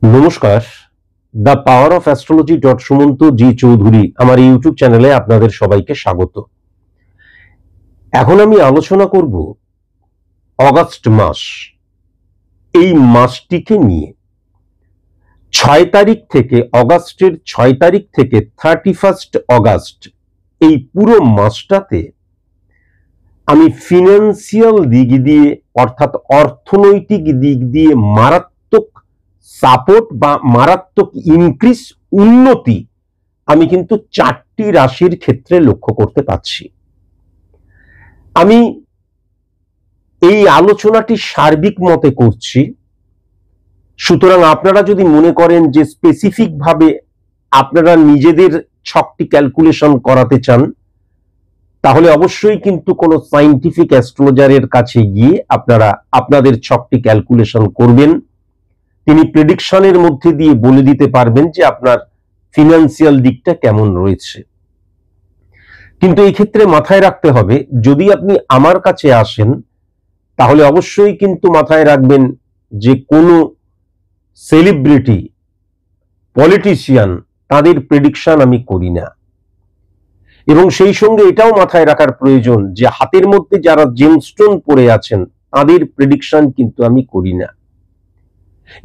নমস্কার, the power of astrology Sumanta জি চৌধুরী আমার YouTube চ্যানেলে আপনাদের সবাইকে স্বাগত। এখন আমি আলোচনা করব অগাস্ট মাস। এই মাসটিকে নিয়ে 6 তারিখ থেকে অগাস্টের 6 তারিখ থেকে 31 অগাস্ট এই পুরো মাসটাতে আমি ফিনান্সিয়াল দিক দিয়ে অর্থাৎ অর্থনৈতিক দিক দিয়ে মারাত্মক সাপোর্ট বা মারাত্মক ইনক্রিজ উন্নতি আমি কিন্তু 4টি রাশির ক্ষেত্রে লক্ষ্য করতে পাচ্ছি। আমি এই আলোচনাটি সার্বিক মতে করছি, সুতরাং আপনারা যদি মনে করেন যে স্পেসিফিক ভাবে আপনারা নিজেদের ছকটি ক্যালকুলেশন করাতে চান, তাহলে অবশ্যই কিন্তু কোনো সায়েন্টিফিক অ্যাস্ট্রোলজারের কাছে গিয়ে আপনারা আপনাদের ছকটি ক্যালকুলেশন করবেন। তিনি প্রেডিকশনের মধ্যে দিয়ে বলে দিতে পারবেন যে আপনার ফিনান্সিয়াল দিকটা কেমন রয়েছে। কিন্তু এই ক্ষেত্রে মাথায় রাখতে হবে, যদি আপনি আমার কাছে আসেন তাহলে অবশ্যই কিন্তু মাথায় রাখবেন যে কোনো সেলিব্রিটি, পলিটিশিয়ান তাদের প্রেডিকশন আমি করি না। এবং সেই সঙ্গে এটাও মাথায় রাখার প্রয়োজন যে হাতের মধ্যে যারা জেমস্টোন পরে আছেন তাদের প্রেডিকশন কিন্তু আমি করি না।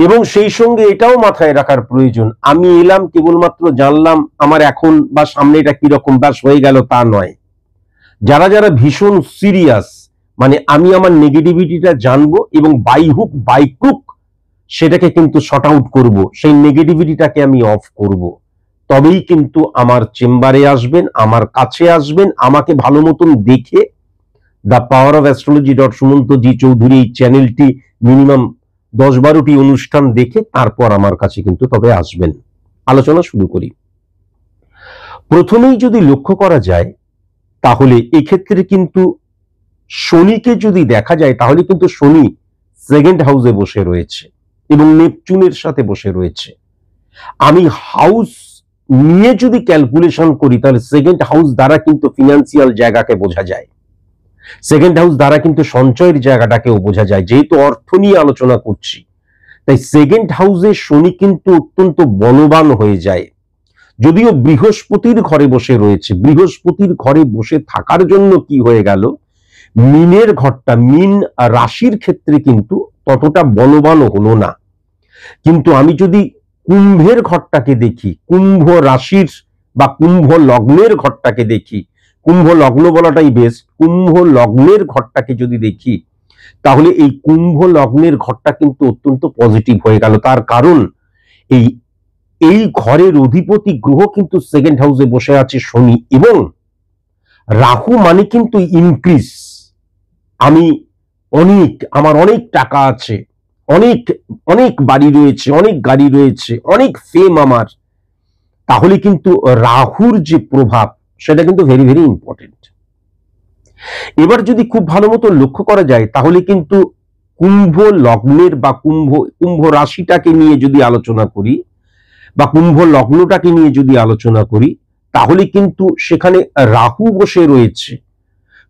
এবং সেই সঙ্গে এটাও মাথায় রাখার প্রয়োজন, আমি এলাম কেবলমাত্র জানলাম আমার এখন বা সামনে এটা কিরকম ব্যাস হয়ে গেল তা নয়। যারা যারা ভীষণ সিরিয়াস, মানে আমি আমার নেগেটিভিটিটা জানবো এবং বাই হুক বাই ক্রুক সেটাকে কিন্তু শর্ট আউট করব, সেই নেগেটিভিটিটাকে আমি অফ করব, তবেই কিন্তু আমার চেম্বারে আসবেন, আমার কাছে আসবেন, আমাকে ভালো মতন দেখে the power of astrology Sumanta জি চৌধুরী এই চ্যানেলটি মিনিমাম 10-12টি অনুষ্ঠান দেখে তারপর আমার কাছে কিন্তু তবে আসবেন। আলোচনা শুরু করি। প্রথমেই যদি লক্ষ্য করা যায় তাহলে এক্ষেত্রে কিন্তু শনিকে যদি দেখা যায় তাহলে কিন্তু শনি সেকেন্ড হাউসে বসে রয়েছে এবং নেপচুনের সাথে বসে রয়েছে। আমি হাউস নিয়ে যদি ক্যালকুলেশন করি তাহলে সেকেন্ড হাউস দ্বারা কিন্তু ফিনান্সিয়াল জায়গাকে বোঝা যায়, সেকেন্ড হাউস দ্বারা কিন্তু সঞ্চয়ের জায়গাটাকেও বোঝা যায়। যেহেতু অর্থ নিয়ে আলোচনা করছি, তাই সেকেন্ড হাউসে শনি কিন্তু অত্যন্ত বলবান হয়ে যায়। যদিও বৃহস্পতির ঘরে বসে রয়েছে, বৃহস্পতির ঘরে বসে থাকার জন্য কি হয়ে গেল, মিনের ঘরটা, মিন রাশির ক্ষেত্রে কিন্তু ততটা বলবান হলো না। কিন্তু আমি যদি কুম্ভের ঘরটাকে দেখি, কুম্ভ রাশির বা কুম্ভ লগ্নের ঘরটাকে দেখি, কুম্ভ লগ্ন বলাটাই বেস্ট, কুম্ভ লগ্নের ঘরটাকে যদি দেখি তাহলে এই কুম্ভ লগ্নের ঘরটা কিন্তু অত্যন্ত পজিটিভ হয়ে গেল। তার কারণ এই ঘরের অধিপতি গ্রহ কিন্তু সেকেন্ড হাউসে বসে আছে শনি, এবং রাহু মানে কিন্তু ইনক্রিজ। আমি আমার অনেক টাকা আছে, অনেক অনেক বাড়ি রয়েছে, অনেক গাড়ি রয়েছে, অনেক ফেম আমার, তাহলে কিন্তু রাহুর যে প্রভাব সেটা কিন্তু ভেরি ভেরি ইম্পর্টেন্ট। এবার যদি খুব ভালো মতো লক্ষ্য করা যায় তাহলে কিন্তু কুম্ভ লগ্নের বা কুম্ভ রাশিটাকে নিয়ে যদি আলোচনা করি বা কুম্ভ লগ্নটাকে নিয়ে যদি আলোচনা করি তাহলে কিন্তু সেখানে রাহু বসে রয়েছে।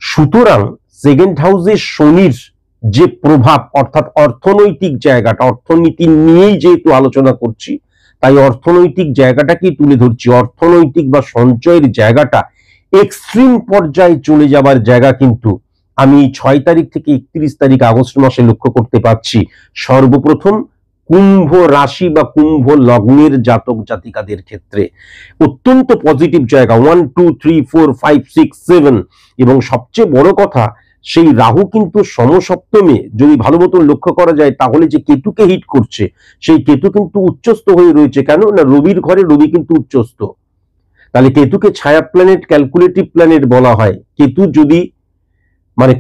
সুতরাং সেকেন্ড হাউসে শনির যে প্রভাব, অর্থাৎ অর্থনৈতিক জায়গাটা, অর্থনীতি নিয়েই যেহেতু আলোচনা করছি তাই অর্থনৈতিক জায়গাটাকেই তুলে ধরছি। অর্থনৈতিক বা সঞ্চয়ের জায়গাটা এক্সট্রিম পর্যায়ে চলে যাবার জায়গা কিন্তু আমি 6 তারিখ থেকে 31 তারিখ আগস্ট মাসে লক্ষ্য করতে পারছি। সর্বপ্রথম কুম্ভ রাশি বা কুম্ভ লগ্নের জাতক জাতিকাদের ক্ষেত্রে অত্যন্ত পজিটিভ জায়গা, 1 2 3 4 5 6 7। এবং সবচেয়ে বড় কথা, সেই রাহু কিন্তু সমসপ্তমে যদি ভালো মতো লক্ষ্য করা যায় তাহলে যে কেতুকে হিট করছে, সেই কেতু কিন্তু উচ্চস্থ হয়ে রয়েছে। কেন না, রবির ঘরে রবি কিন্তু উচ্চস্থ। তাহলে কেতুকে ছায়া প্ল্যানেট, ক্যালকুলেটিভ প্ল্যানেট বলা হয়। কেতু যদি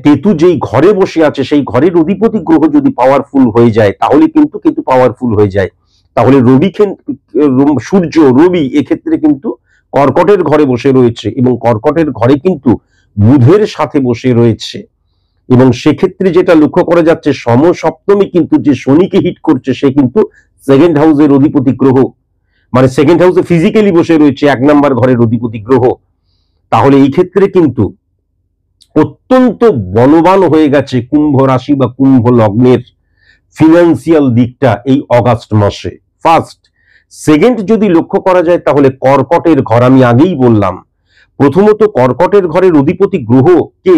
কেতু যেই ঘরে বসে আছে সেই ঘরের অধিপতি গ্রহ যদি পাওয়ারফুল হয়ে যায় তাহলে কিন্তু কেতু পাওয়ারফুল হয়ে যায়। তাহলে সূর্য রবি এক্ষেত্রে কিন্তু কর্কটের ঘরে বসে রয়েছে এবং কর্কটের ঘরে কিন্তু বুধের সাথে বসে রয়েছে। এবং সেক্ষেত্রে যেটা লক্ষ্য করা যাচ্ছে, সমসপ্তমী কিন্তু যে শনিকে হিট করছে সে কিন্তু সেকেন্ড হাউসের অধিপতি গ্রহ, সেকেন্ড হাউসে ফিজিক্যালি বসে রয়েছে 1 নাম্বার ঘরের অধিপতি গ্রহ। তাহলে এই ক্ষেত্রে কিন্তু অত্যন্ত বলবান হয়ে গেছে কুম্ভ রাশি বা কুম্ভ লগ্নের ফিনান্সিয়াল দিকটা এই অগাস্ট মাসে। ফার্স্ট। সেকেন্ড যদি লক্ষ্য করা যায় তাহলে কর্কটের ঘর, আমি আগেই বললাম প্রথমত কর্কটের ঘরের অধিপতি গ্রহ কে?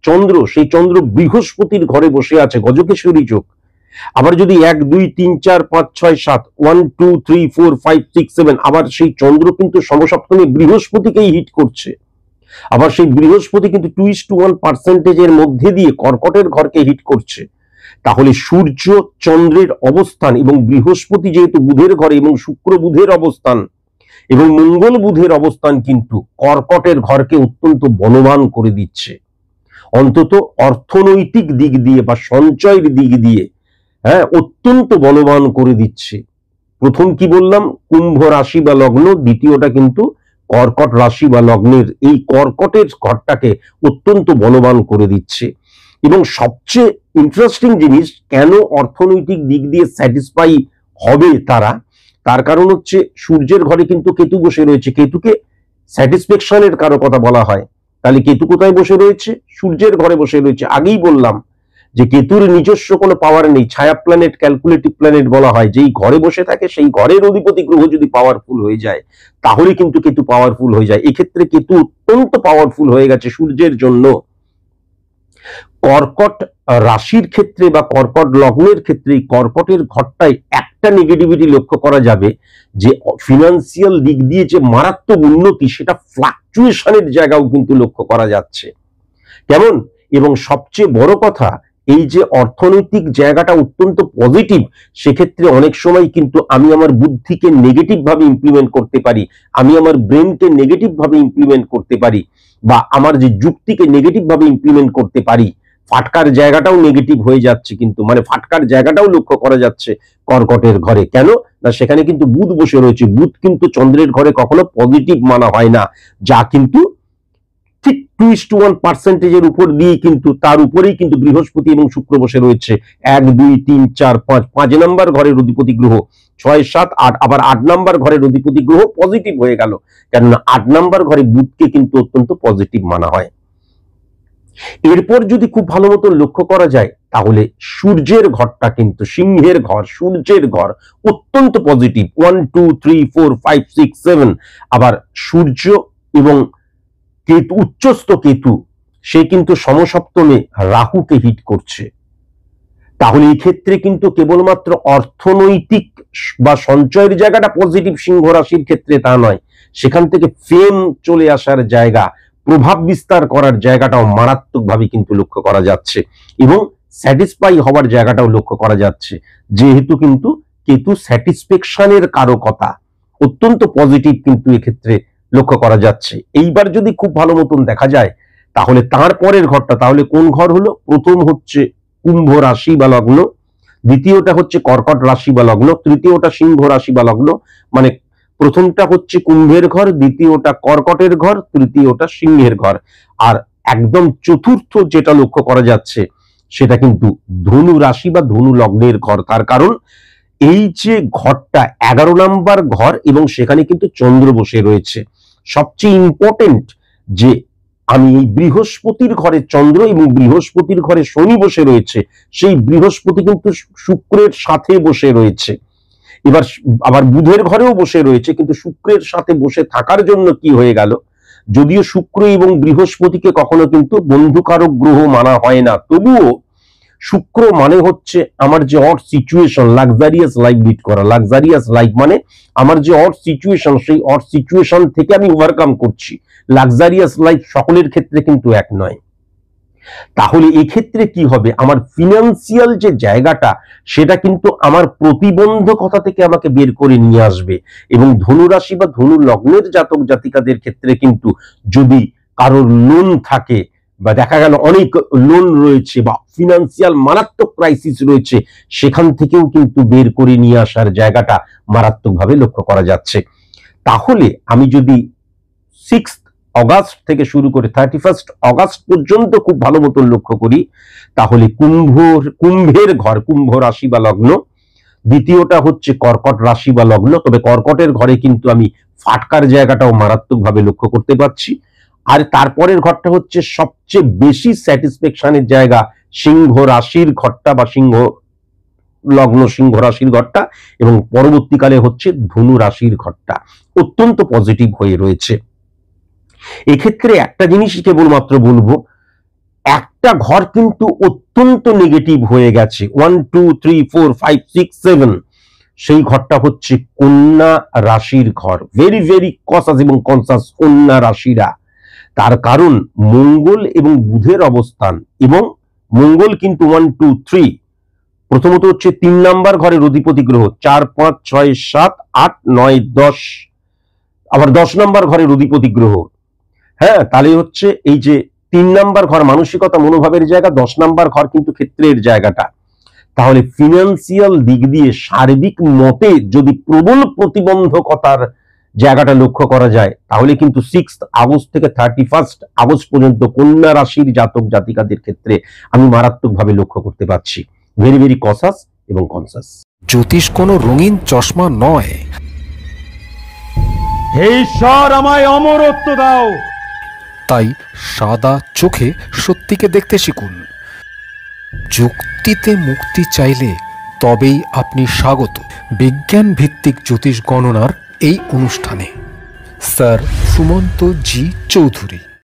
চন্দ্র। সেই চন্দ্র বৃহস্পতির ঘরে বসে আছে, গজকেশ্বরী যোগ। আবার যদি 1 2 3 4 5 6 7 1 2 3 4 5 6 7 আবার সেই চন্দ্র কিন্তু সমসপ্তমে বৃহস্পতিকেই হিট করছে। আবার সেই বৃহস্পতি কিন্তু 2:1% মধ্যে দিয়ে কর্কটের ঘরকে হিট করছে। তাহলে সূর্য চন্দ্রের অবস্থান এবং বৃহস্পতি যেহেতু বুধের ঘরে এবং শুক্র বুধের অবস্থান এবং মঙ্গল বুধের অবস্থান কিন্তু কর্কটের ঘরকে অত্যন্ত বলবান করে দিচ্ছে, অন্তত অর্থনৈতিক দিক দিয়ে বা সঞ্চয়ের দিক দিয়ে অত্যন্ত বলবান করে দিচ্ছে। প্রথম কি বললাম? কুম্ভ রাশি বা লগ্ন, দ্বিতীয়টা কিন্তু কর্কট রাশি বা লগ্নের এই কর্কটের ঘরটাকে অত্যন্ত বলবান করে দিচ্ছে। এবং সবচেয়ে ইন্টারেস্টিং জিনিস, কেন অর্থনৈতিক দিক দিয়ে স্যাটিসফাই হবে তারা, তার কারণ হচ্ছে সূর্যের ঘরে কিন্তু কেতু বসে রয়েছে। কেতুকে স্যাটিসফ্যাকশনের কারো কথা বলা হয়, তাহলে কেতু কোথায় বসে রয়েছে? সূর্যের ঘরে বসে রয়েছে। আগেই বললাম যে কেতুর নিজস্ব কোনো পাওয়ার নেই, ছায়া প্ল্যানেট, ক্যালকুলেটিভ প্ল্যানেট বলা হয়। যেই ঘরে বসে থাকে সেই ঘরের অধিপতি গ্রহ যদি পাওয়ারফুল হয়ে যায় তাহলে কিন্তু কেতু পাওয়ারফুল হয়ে যায়। এক্ষেত্রে কেতু অত্যন্ত পাওয়ারফুল হয়ে গেছে সূর্যের জন্য। কর্কট রাশির ক্ষেত্রে বা কর্কট লগ্নের ক্ষেত্রে কর্কটের ঘরটায় একটা নেগেটিভিটি লক্ষ্য করা যাবে, যে ফিনান্সিয়াল দিক দিয়ে যে মারাত্মক উন্নতি সেটা ফ্লাকচুয়েশনের জায়গাও কিন্তু লক্ষ্য করা যাচ্ছে। কেমন? এবং সবচেয়ে বড় কথা, এই যে অর্থনৈতিক জায়গাটা অত্যন্ত পজিটিভ, সেক্ষেত্রে অনেক সময় কিন্তু আমি আমার বুদ্ধিকে নেগেটিভ ভাবে ইমপ্লিমেন্ট করতে পারি, আমি আমার ব্রেনকে নেগেটিভ ভাবে ইমপ্লিমেন্ট করতে পারি, বা আমার যে যুক্তিকে নেগেটিভ ভাবে ইমপ্লিমেন্ট করতে পারি। ফাটকার জায়গাটাও নেগেটিভ হয়ে যাচ্ছে, কিন্তু মানে ফাটকার জায়গাটাও লক্ষ্য করা যাচ্ছে কর্কটের ঘরে। কেন না? সেখানে কিন্তু বুধ বসে রয়েছে। বুধ কিন্তু চন্দ্রের ঘরে কখনো পজিটিভ মানা হয় না, যা কিন্তু ঠিক 2:1% উপর দিয়ে কিন্তু তার উপরেই কিন্তু বৃহস্পতি এবং শুক্র বসে রয়েছে। 1 2 3 4 5 5 নম্বর ঘরের অধিপতি গ্রহ, 6 7 8 আবার 8 নম্বর ঘরের অধিপতি গ্রহ পজিটিভ হয়ে গেল, কেননা 8 নম্বর ঘরে বুধকে কিন্তু অত্যন্ত পজিটিভ মানা হয়। এরপর যদি খুব ভালো মতো লক্ষ্য করা যায় তাহলে সূর্যের ঘরটা কিন্তু সিংহের ঘর, সূর্যের ঘর অত্যন্ত পজিটিভ। 1 2 3 4 5 6 7 আবার সূর্য এবং কেতু, উচ্চস্থ কেতু, সে কিন্তু সমসপ্তমে রাহুকে হিট করছে। তাহলে এই ক্ষেত্রে কিন্তু কেবলমাত্র অর্থনৈতিক বা সঞ্চয়ের জায়গাটা পজিটিভ সিংহ রাশির ক্ষেত্রে তা নয়, সেখান থেকে ফেম চলে আসার জায়গা, প্রভাব বিস্তার করার জায়গাটাও মারাত্মকভাবে কিন্তু লক্ষ্য করা যাচ্ছে এবং স্যাটিসফাই হওয়ার জায়গাটাও লক্ষ্য করা যাচ্ছে, যেহেতু কিন্তু কেতু স্যাটিসফ্যাকশনের কারকতা অত্যন্ত পজিটিভ কিন্তু এক্ষেত্রে লক্ষ্য করা যাচ্ছে। এইবার যদি খুব ভালো মতন দেখা যায় তাহলে তার পরের ঘরটা তাহলে কোন ঘর হলো? প্রথম হচ্ছে কুম্ভ রাশি বা লগ্ন, দ্বিতীয়টা হচ্ছে কর্কট রাশি বা লগ্ন, তৃতীয়টা সিংহ রাশি বা লগ্ন। মানে প্রথমটা হচ্ছে কুম্ভের ঘর, দ্বিতীয়টা কর্কটের ঘর, তৃতীয়টা সিংহের ঘর। আর একদম চতুর্থ যেটা লক্ষ্য করা যাচ্ছে সেটা কিন্তু ধনু রাশি বা ধনু লগ্নের ঘর। তার কারণ এই যে ঘরটা 11 নম্বর ঘর এবং সেখানে কিন্তু চন্দ্র বসে রয়েছে। সবচেয়ে ইম্পর্টেন্ট যে আমি বৃহস্পতির ঘরে চন্দ্র এবং বৃহস্পতির ঘরে শনি বসে রয়েছে, সেই বৃহস্পতি কিন্তু শুক্রের সাথে বসে রয়েছে। এবার আবার বুধের ঘরেও বসে রয়েছে, কিন্তু শুক্রের সাথে বসে থাকার জন্য কি হয়ে গেল, যদিও শুক্র এবং বৃহস্পতিকে কখনো কিন্তু বন্ধুকারক গ্রহ মানা হয় না, তবুও শুক্র মানে হচ্ছে আমার যে odd situation, luxurious life lead করা। লাক্সারিয়াস লাইফ মানে আমার যে অড সিচুয়েশন, সেই অড সিচুয়েশন থেকে আমি ওভারকাম করছি। লাক্সারিয়াস লাইফ সকলের ক্ষেত্রে কিন্তু এক নয়। তাহলে এক্ষেত্রে কি হবে, আমার ফিনান্সিয়াল যে জায়গাটা সেটা কিন্তু আমার প্রতিবন্ধকতা থেকে আমাকে বের করে নিয়ে আসবে। এবং ধনুরাশি বা ধনু লগ্নের জাতক জাতিকাদের ক্ষেত্রে কিন্তু যদি কারোর লোন থাকে বা দেখা গেল অনেক লোন রয়েছে বা ফিনান্সিয়াল মারাত্মক ক্রাইসিস রয়েছে, সেখান থেকেও কিন্তু বের করে নিয়ে আসার জায়গাটা মারাত্মকভাবে লক্ষ্য করা যাচ্ছে। তাহলে আমি যদি 6 অগাস্ট থেকে শুরু করে 31 অগাস্ট পর্যন্ত খুব ভালো মতো লক্ষ্য করি তাহলে কুম্ভের ঘর, কুম্ভ রাশি বা লগ্ন, দ্বিতীয়টা হচ্ছে কর্কট রাশি বা লগ্ন। তবে কর্কটের ঘরে কিন্তু আমি ফাটকার জায়গাটাও মারাত্মকভাবে লক্ষ্য করতে পারছি। আর তারপরের ঘরটা হচ্ছে সবচেয়ে বেশি স্যাটিসফ্যাকশনের জায়গা, সিংহ রাশির ঘরটা বা সিংহ লগ্ন সিংহ রাশির ঘরটা এবং পরবর্তীকালে হচ্ছে ধনু রাশির ঘরটা অত্যন্ত পজিটিভ হয়ে রয়েছে। এক্ষেত্রে একটা জিনিসই কেবলমাত্র বলবো, একটা ঘর কিন্তু অত্যন্ত নেগেটিভ হয়ে গেছে, 1 2 3 4 5 6 7, সেই ঘরটা হচ্ছে কন্যা রাশির ঘর। ভেরি ভেরি কসাস এবং কনসাস কন্যা রাশিরা। তার কারণ মঙ্গল এবং বুধের অবস্থান, এবং মঙ্গল কিন্তু 1 2 3, প্রথমত হচ্ছে 3 নাম্বার ঘরের অধিপতি গ্রহ, 4 5 6 7 8 9 10, আবার 10 নাম্বার ঘরের অধিপতি গ্রহ। হ্যাঁ, তাহলে হচ্ছে এই যে 3 নাম্বার ঘর মানসিকতা মনোভাবের জায়গা, 10 নাম্বার ঘর কিন্তু ক্ষেত্রের জায়গাটা। তাহলে ফিনান্সিয়াল দিক দিয়ে সার্বিক মতে যদি প্রবল প্রতিবন্ধকতার জায়গাটা লক্ষ্য করা যায়, তাহলে কিন্তু 6 আগস্ট থেকে 31 আগস্ট পর্যন্ত কন্যা রাশির জাতক জাতিকাদের ক্ষেত্রে আমি মারাত্মকভাবে লক্ষ্য করতে পারছি। ভেরি ভেরি কসাস এবং কনসাস। জ্যোতিষ কোনো রঙিন চশমা নয়। হে ঈশ্বর, আমায় অমরত্ব দাও। তাই সাদা চোখে সত্যিকে দেখতে শিখুন। যুক্তিতে মুক্তি চাইলে তবেই আপনি স্বাগত বিজ্ঞান ভিত্তিক জ্যোতিষ গণনার এই অনুষ্ঠানে। স্যার সুমন্ত জি চৌধুরী।